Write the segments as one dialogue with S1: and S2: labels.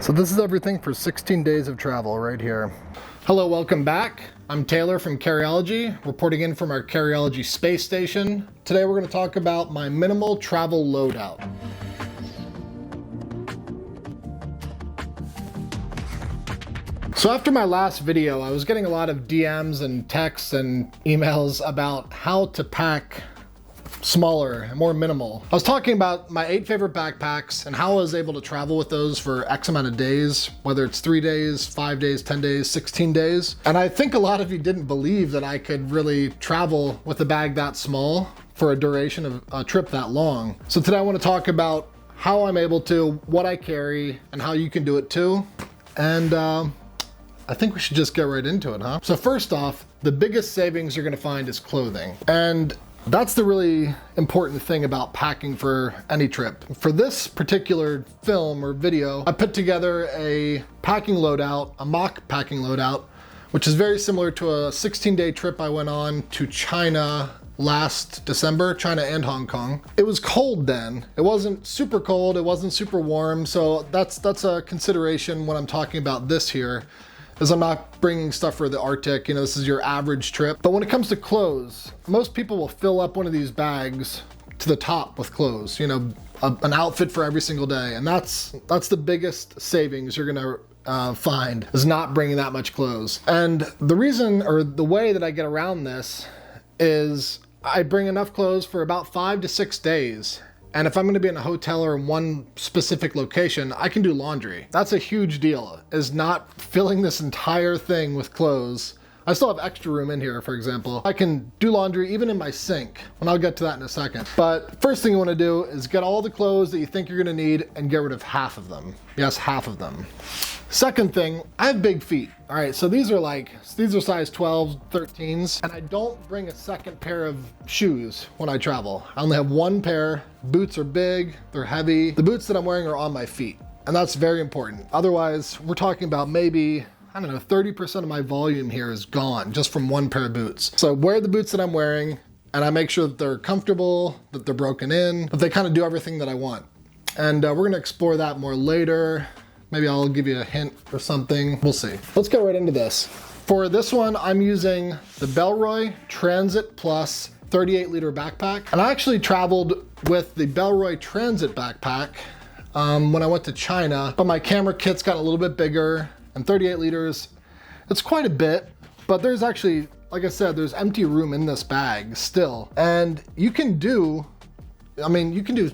S1: So this is everything for 16 days of travel right here. Hello, welcome back. I'm Taylor from Carryology, reporting in from our Carryology space station. Today we're going to talk about my minimal travel loadout. So after my last video, I was getting a lot of DMs and texts and emails about how to pack smaller and more minimal. I was talking about my 8 favorite backpacks and how I was able to travel with those for X amount of days, whether it's 3 days, 5 days, 10 days, 16 days. And I think a lot of you didn't believe that I could really travel with a bag that small for a duration of a trip that long. So today I want to talk about how I'm able to, what I carry, and how you can do it too. And I think we should just get right into it, huh? So first off, the biggest savings you're gonna find is clothing. And that's the really important thing about packing for any trip. For this particular film or video, I put together a packing loadout, a mock packing loadout, which is very similar to a 16-day trip I went on to China last December, China and Hong Kong. It was cold then. It wasn't super cold, it wasn't super warm, so that's a consideration when I'm talking about this here. Is I'm not bringing stuff for the Arctic, you know, this is your average trip. But when it comes to clothes, most people will fill up one of these bags to the top with clothes, you know, an outfit for every single day. And that's the biggest savings you're gonna find, is not bringing that much clothes. And the reason, or the way that I get around this, is I bring enough clothes for about 5 to 6 days. And if I'm gonna be in a hotel or in one specific location, I can do laundry. That's a huge deal, is not filling this entire thing with clothes. I still have extra room in here, for example. I can do laundry even in my sink, and I'll get to that in a second. But first thing you wanna do is get all the clothes that you think you're gonna need and get rid of half of them. Yes, half of them. Second thing, I have big feet. All right, so these are size 12s, 13s, and I don't bring a second pair of shoes when I travel. I only have one pair. Boots are big, they're heavy. The boots that I'm wearing are on my feet, and that's very important. Otherwise, we're talking about maybe, I don't know, 30% of my volume here is gone just from one pair of boots. So I wear the boots that I'm wearing, and I make sure that they're comfortable, that they're broken in, that they kind of do everything that I want. And we're gonna explore that more later. Maybe I'll give you a hint or something. We'll see. Let's get right into this. For this one, I'm using the Bellroy Transit Plus 38 liter backpack. And I actually traveled with the Bellroy Transit backpack when I went to China, but my camera kit's got a little bit bigger, and 38 liters, it's quite a bit, but there's actually, like I said, there's empty room in this bag still. And you can do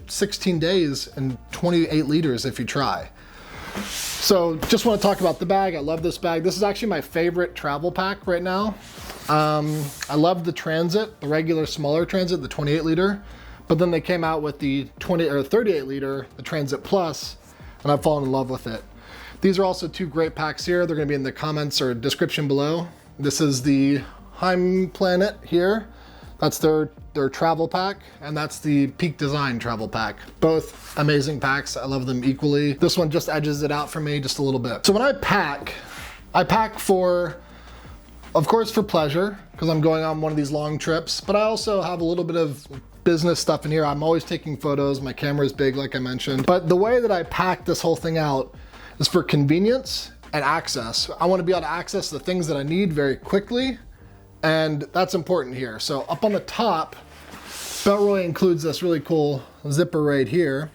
S1: 16 days and 28 liters if you try. So just want to talk about the bag. I love this bag. This is actually my favorite travel pack right now. I love the Transit, the regular smaller Transit, the 28 liter, but then they came out with the 38 liter, the Transit Plus, and I've fallen in love with it. These are also 2 great packs here. They're going to be in the comments or description below. This is the Heim Planet here. That's their travel pack, and that's the Peak Design travel pack. Both amazing packs. I love them equally. This one just edges it out for me just a little bit. So when I pack for, of course, for pleasure, because I'm going on one of these long trips, but I also have a little bit of business stuff in here. I'm always taking photos. My camera is big, like I mentioned. But the way that I pack this whole thing out is for convenience and access. I want to be able to access the things that I need very quickly, and that's important here. So up on the top, Bellroy includes this really cool zipper right here.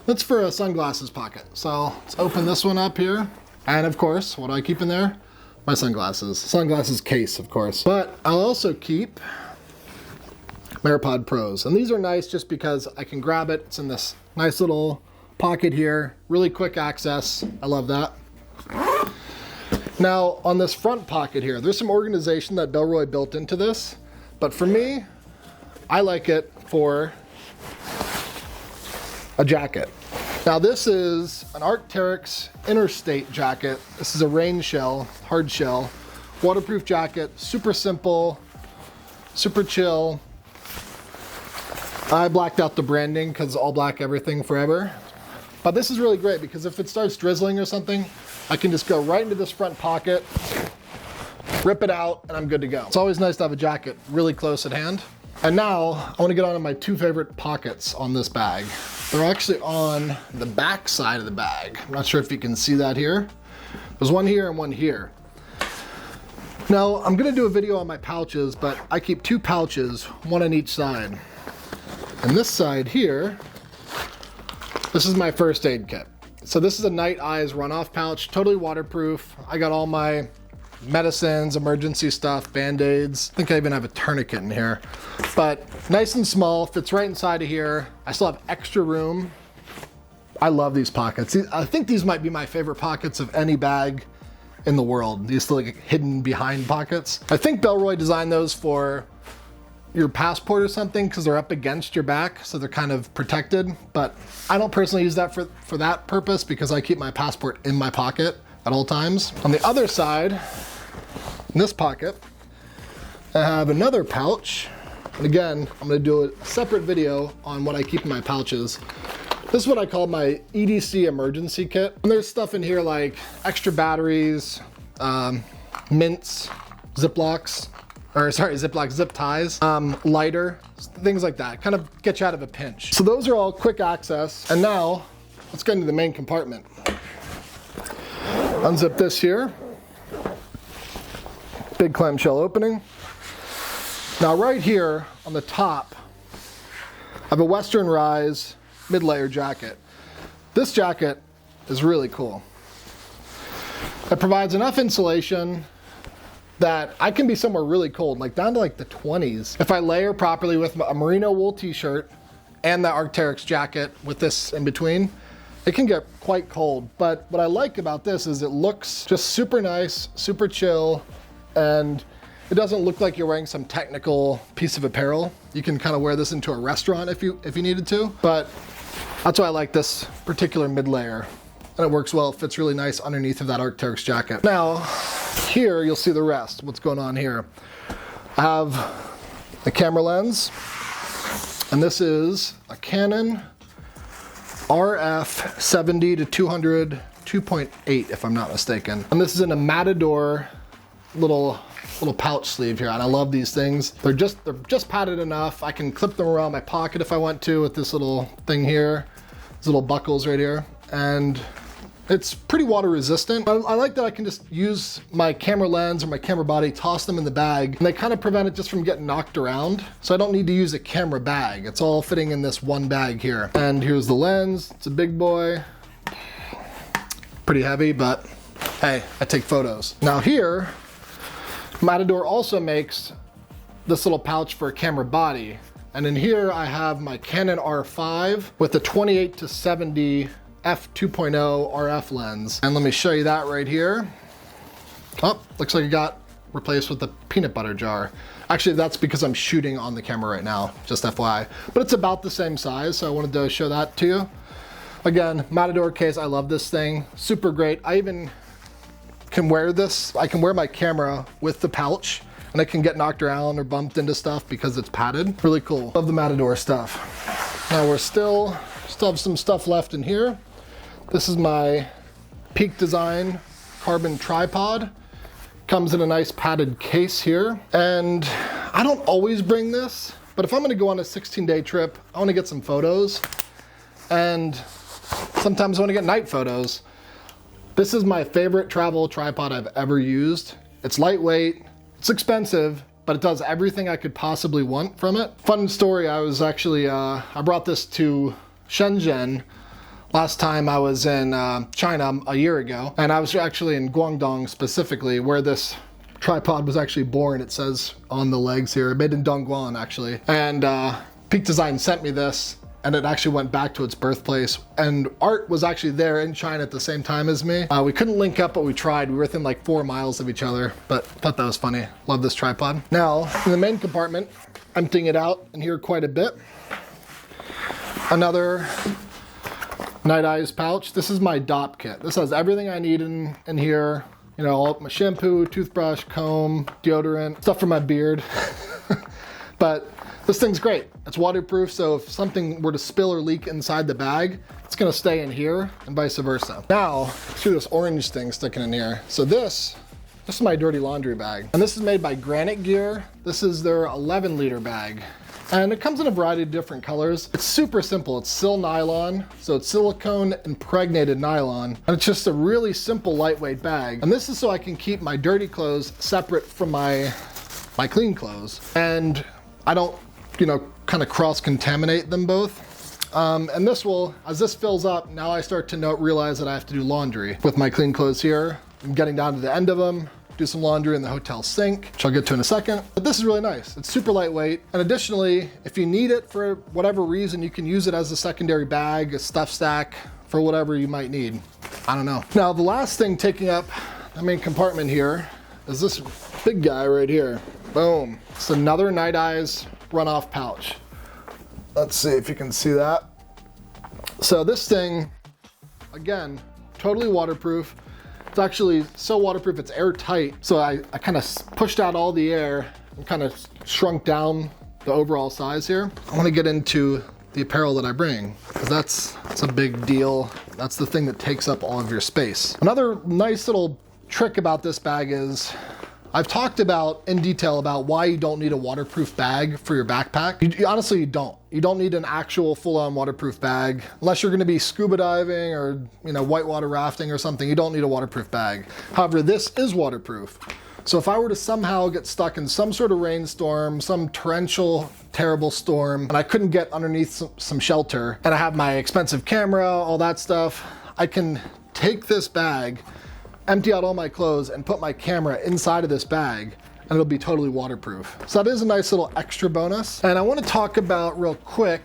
S1: That's for a sunglasses pocket. So let's open this one up here. And of course, what do I keep in there? My sunglasses. Sunglasses case, of course. But I'll also keep my AirPods Pros. And these are nice just because I can grab it. It's in this nice little pocket here. Really quick access. I love that. Now, on this front pocket here, there's some organization that Bellroy built into this, but for me, I like it for a jacket. Now, this is an Arc'teryx Interstate jacket. This is a rain shell, hard shell, waterproof jacket, super simple, super chill. I blacked out the branding because all black everything forever. But this is really great because if it starts drizzling or something, I can just go right into this front pocket, rip it out, and I'm good to go. It's always nice to have a jacket really close at hand. And now I want to get on to my 2 favorite pockets on this bag. They're actually on the back side of the bag. I'm not sure if you can see that here. There's one here and one here. Now, I'm gonna do a video on my pouches, but I keep 2 pouches, one on each side. And this side here, this is my first aid kit. So this is a NiteIze RunOff pouch, totally waterproof. I got all my medicines, emergency stuff, Band-Aids. I think I even have a tourniquet in here. But nice and small, fits right inside of here. I still have extra room. I love these pockets. I think these might be my favorite pockets of any bag in the world. These like hidden behind pockets. I think Bellroy designed those for your passport or something because they're up against your back, so they're kind of protected. But I don't personally use that for that purpose because I keep my passport in my pocket at all times. On the other side, in this pocket, I have another pouch. And again, I'm gonna do a separate video on what I keep in my pouches. This is what I call my EDC emergency kit. And there's stuff in here like extra batteries, mints, Ziplocs, zip ties, lighter, things like that. Kind of get you out of a pinch. So those are all quick access. And now, let's get into the main compartment. Unzip this here. Big clamshell opening. Now right here on the top, I have a Western Rise mid-layer jacket. This jacket is really cool. It provides enough insulation that I can be somewhere really cold, like down to like the 20s. If I layer properly with a merino wool t-shirt and the Arc'teryx jacket with this in between, it can get quite cold. But what I like about this is it looks just super nice, super chill, and it doesn't look like you're wearing some technical piece of apparel. You can kind of wear this into a restaurant if you needed to, but that's why I like this particular mid-layer. And it works well, it fits really nice underneath of that Arc'teryx jacket. Now, here you'll see the rest, what's going on here. I have the camera lens, and this is a Canon RF 70 to 200 2.8 if I'm not mistaken. And this is in a Matador little pouch sleeve here, and I love these things. They're just padded enough. I can clip them around my pocket if I want to with this little thing here, these little buckles right here, and it's pretty water resistant. I like that I can just use my camera lens or my camera body, toss them in the bag, and they kind of prevent it just from getting knocked around. So I don't need to use a camera bag. It's all fitting in this one bag here. And here's the lens. It's a big boy. Pretty heavy, but hey, I take photos. Now here, Matador also makes this little pouch for a camera body. And in here I have my Canon R5 with the 28 to 70 f2.0 RF lens. And let me show you that right here. Oh, looks like it got replaced with the peanut butter jar. Actually, that's because I'm shooting on the camera right now, just FYI. But it's about the same size, so I wanted to show that to you. Again, Matador case, I love this thing. Super great. I even can wear this. I can wear my camera with the pouch, and it can get knocked around or bumped into stuff because it's padded. Really cool. Love the Matador stuff. Now we're still have some stuff left in here. This is my Peak Design carbon tripod. Comes in a nice padded case here. And I don't always bring this, but if I'm gonna go on a 16-day trip, I wanna get some photos. And sometimes I wanna get night photos. This is my favorite travel tripod I've ever used. It's lightweight, it's expensive, but it does everything I could possibly want from it. Fun story, I was actually, I brought this to Shenzhen last time I was in China a year ago, and I was actually in Guangdong specifically, where this tripod was actually born. It says on the legs here, made in Dongguan actually. And Peak Design sent me this, and it actually went back to its birthplace. And Art was actually there in China at the same time as me. We couldn't link up, but we tried. We were within like 4 miles of each other, but thought that was funny. Love this tripod. Now, in the main compartment, emptying it out in here quite a bit. Another NiteIze pouch. This is my DOP kit. This has everything I need in here. You know, all my shampoo, toothbrush, comb, deodorant, stuff for my beard. But this thing's great. It's waterproof, so if something were to spill or leak inside the bag, it's gonna stay in here and vice versa. Now, see this orange thing sticking in here. So this is my dirty laundry bag. And this is made by Granite gear. This is their 11-liter bag. And it comes in a variety of different colors. It's super simple. It's sil nylon, so it's silicone impregnated nylon. And it's just a really simple, lightweight bag. And this is so I can keep my dirty clothes separate from my clean clothes. And I don't, kind of cross-contaminate them both. And this will, as this fills up, now I start to realize that I have to do laundry. With my clean clothes here, I'm getting down to the end of them, do some laundry in the hotel sink, which I'll get to in a second. But this is really nice. It's super lightweight. And additionally, if you need it for whatever reason, you can use it as a secondary bag, a stuff stack, for whatever you might need. I don't know. Now, the last thing taking up the main compartment here is this big guy right here. Boom. It's another NiteIze RunOff pouch. Let's see if you can see that. So this thing, again, totally waterproof. It's actually so waterproof, it's airtight. So I kind of pushed out all the air and kind of shrunk down the overall size here. I want to get into the apparel that I bring, because that's a big deal. That's the thing that takes up all of your space. Another nice little trick about this bag is, I've talked about in detail about why you don't need a waterproof bag for your backpack. Honestly, you don't. You don't need an actual full-on waterproof bag. Unless you're gonna be scuba diving or whitewater rafting or something, you don't need a waterproof bag. However, this is waterproof. So if I were to somehow get stuck in some sort of rainstorm, some torrential, terrible storm, and I couldn't get underneath some shelter, and I have my expensive camera, all that stuff, I can take this bag, empty out all my clothes, and put my camera inside of this bag, and it'll be totally waterproof. So that is a nice little extra bonus. And I want to talk about real quick,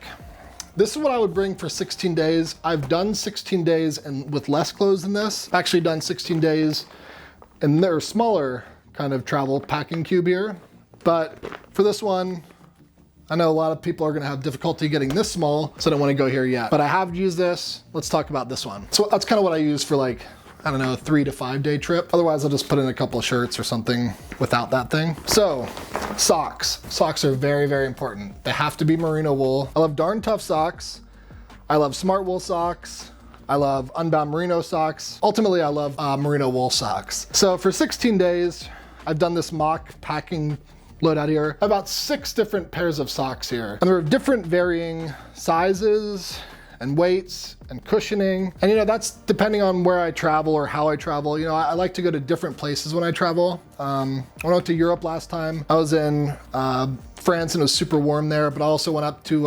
S1: this is what I would bring for 16 days. I've done 16 days and with less clothes than this. I've actually done 16 days in their smaller kind of travel packing cube here. But for this one, I know a lot of people are gonna have difficulty getting this small, so I don't wanna go here yet. But I have used this. Let's talk about this one. So that's kind of what I use for a 3 to 5 day trip. Otherwise, I'll just put in a couple of shirts or something without that thing. So, socks. Socks are very, very important. They have to be merino wool. I love Darn Tough socks. I love Smartwool socks. I love Unbound merino socks. Ultimately, I love merino wool socks. So for 16 days, I've done this mock packing load out here. About 6 different pairs of socks here. And there are different varying sizes and weights and cushioning. And that's depending on where I travel or how I travel. I like to go to different places when I travel. When I went to Europe last time, I was in France and it was super warm there, but I also went up to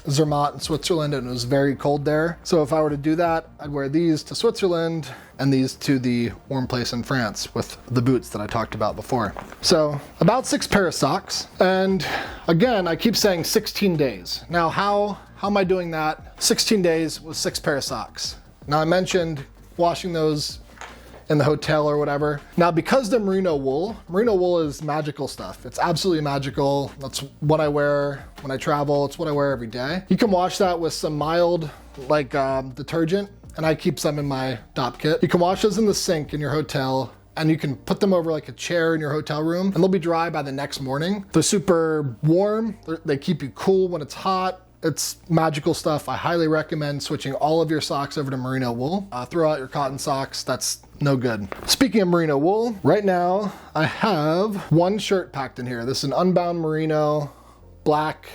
S1: Zermatt in Switzerland and it was very cold there. So if I were to do that, I'd wear these to Switzerland and these to the warm place in France with the boots that I talked about before. So about 6 pair of socks. And again, I keep saying 16 days. Now how am I doing that? 16 days with 6 pair of socks. Now I mentioned washing those in the hotel or whatever. Now because they're merino wool is magical stuff. It's absolutely magical. That's what I wear when I travel. It's what I wear every day. You can wash that with some mild detergent, and I keep some in my DOP kit. You can wash those in the sink in your hotel, and you can put them over like a chair in your hotel room, and they'll be dry by the next morning. They're super warm. They keep you cool when it's hot. It's magical stuff. I highly recommend switching all of your socks over to merino wool. Throw out your cotton socks. That's no good. Speaking of merino wool, right now I have 1 shirt packed in here. This is an Unbound merino, black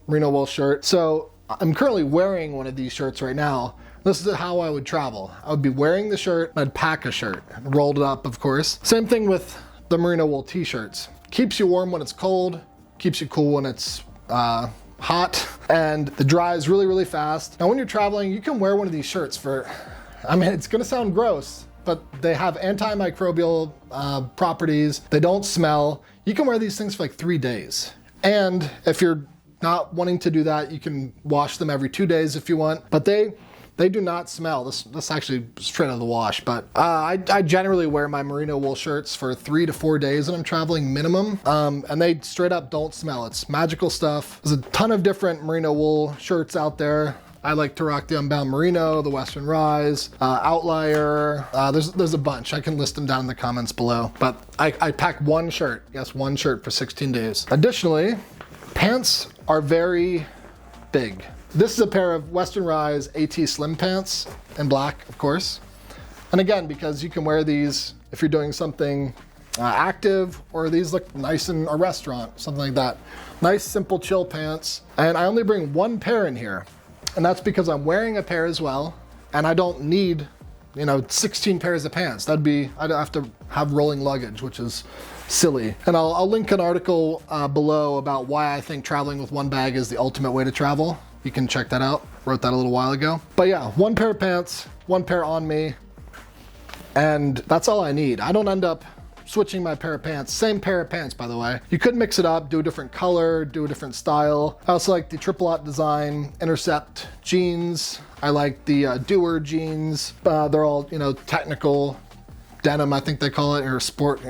S1: merino wool shirt. So I'm currently wearing one of these shirts right now. This is how I would travel. I would be wearing the shirt, and I'd pack a shirt, rolled it up, of course. Same thing with the merino wool t-shirts. Keeps you warm when it's cold, keeps you cool when it's hot, and it dries really, really fast. Now when you're traveling, you can wear one of these shirts for, it's gonna sound gross, but they have antimicrobial properties. They don't smell. You can wear these things for 3 days. And if you're not wanting to do that, you can wash them every 2 days if you want, but they do not smell. This actually straight out of the wash, but I generally wear my merino wool shirts for 3 to 4 days when I'm traveling minimum, and they straight up don't smell. It's magical stuff. There's a ton of different merino wool shirts out there. I like to rock the Unbound Merino, the Western Rise, Outlier. There's a bunch. I can list them down in the comments below, but I pack 1 shirt. Yes, 1 shirt for 16 days. Additionally, pants are very big. This is a pair of Western Rise AT Slim pants in black, of course. And again, because you can wear these if you're doing something active, or these look nice in a restaurant, something like that. Nice, simple, chill pants. And I only bring one pair in here. And that's because I'm wearing a pair as well. And I don't need, 16 pairs of pants. I'd have to have rolling luggage, which is silly. And I'll link an article below about why I think traveling with one bag is the ultimate way to travel. You can check that out. Wrote that a little while ago. But yeah, one pair of pants, one pair on me, and that's all I need. I don't end up switching my pair of pants. Same pair of pants, by the way. You could mix it up, do a different color, do a different style. I also like the triple aught design Intercept jeans. I like the Doer jeans. They're all, technical denim, I think they call it, or sport,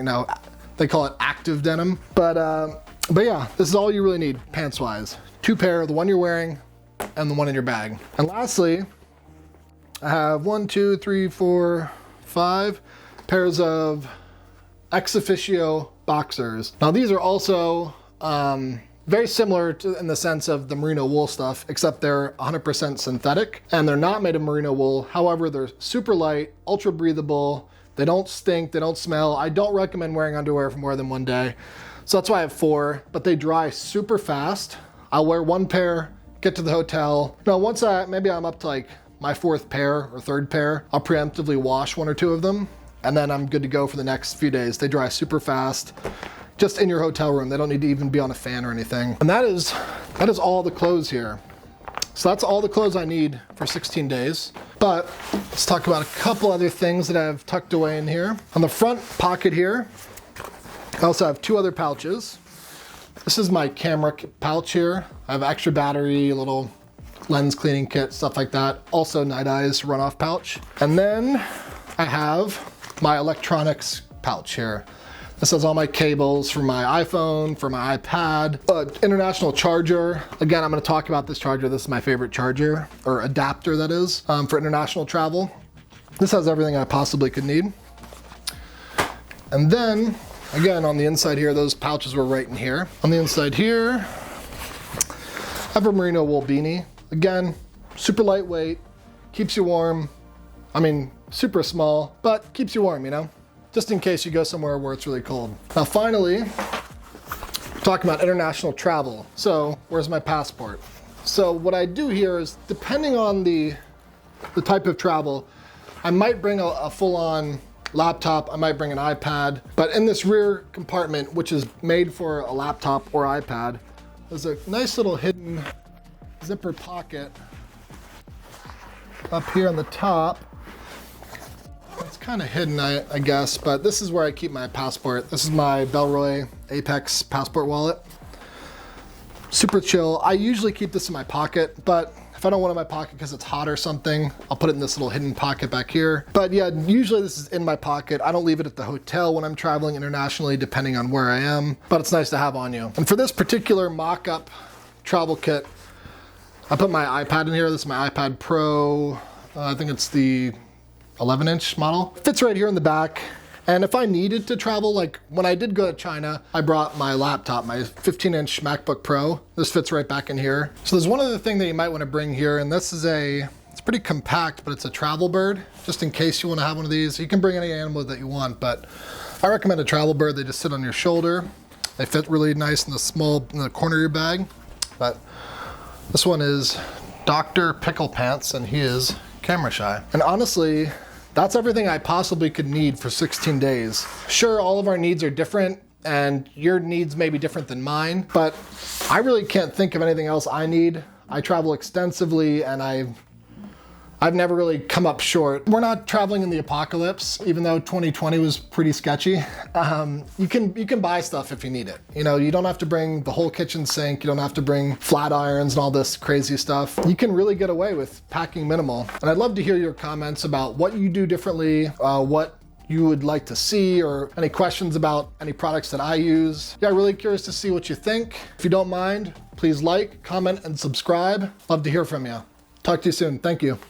S1: they call it active denim. But yeah, this is all you really need pants-wise. Two pair, the one you're wearing and the one in your bag. And lastly, I have 1, 2, 3, 4, 5 pairs of ex officio boxers. Now these are also very similar in the sense of the merino wool stuff, except they're 100% synthetic and they're not made of merino wool. However, they're super light, ultra breathable. They don't stink, they don't smell. I don't recommend wearing underwear for more than one day. So that's why I have 4, but they dry super fast. I'll wear one pair, get to the hotel. Now once maybe I'm up to like my 4th pair or 3rd pair, I'll preemptively wash 1 or 2 of them, and then I'm good to go for the next few days. They dry super fast, just in your hotel room. They don't need to even be on a fan or anything. And that is all the clothes here. So that's all the clothes I need for 16 days. But let's talk about a couple other things that I've tucked away in here. On the front pocket here, I also have 2 other pouches. This is my camera pouch here. I have extra battery, a little lens cleaning kit, stuff like that. Also NiteIze RunOff pouch. And then I have my electronics pouch here. This has all my cables for my iPhone, for my iPad, international charger. Again, I'm gonna talk about this charger. This is my favorite charger, or adapter that is, for international travel. This has everything I possibly could need. And then, again, on the inside here, those pouches were right in here. On the inside here, I have a merino wool beanie. Again, super lightweight, keeps you warm. I mean, super small, but keeps you warm, just in case you go somewhere where it's really cold. Now finally, talking about international travel. So where's my passport? So what I do here is, depending on the type of travel, I might bring a full-on laptop, I might bring an iPad, but in this rear compartment, which is made for a laptop or iPad, there's a nice little hidden zipper pocket up here on the top. It's kind of hidden, I guess, but this is where I keep my passport. This is my Bellroy Apex passport wallet. Super chill. I usually keep this in my pocket, but if I don't want it in my pocket because it's hot or something, I'll put it in this little hidden pocket back here. But yeah, usually this is in my pocket. I don't leave it at the hotel when I'm traveling internationally, depending on where I am, but it's nice to have on you. And for this particular mock-up travel kit, I put my iPad in here. This is my iPad Pro. I think it's the 11-inch model. Fits right here in the back. And if I needed to travel, like when I did go to China, I brought my laptop, my 15-inch MacBook Pro. This fits right back in here. So there's one other thing that you might want to bring here, and this is it's pretty compact, but it's a travel bird, just in case you want to have one of these. You can bring any animal that you want, but I recommend a travel bird. They just sit on your shoulder. They fit really nice in the corner of your bag. But this one is Dr. Pickle Pants, and he is camera shy. And honestly, that's everything I possibly could need for 16 days. Sure, all of our needs are different, and your needs may be different than mine, but I really can't think of anything else I need. I travel extensively, and I've never really come up short. We're not traveling in the apocalypse, even though 2020 was pretty sketchy. You can buy stuff if you need it. You don't have to bring the whole kitchen sink. You don't have to bring flat irons and all this crazy stuff. You can really get away with packing minimal. And I'd love to hear your comments about what you do differently, what you would like to see, or any questions about any products that I use. Yeah, really curious to see what you think. If you don't mind, please like, comment, and subscribe. Love to hear from you. Talk to you soon. Thank you.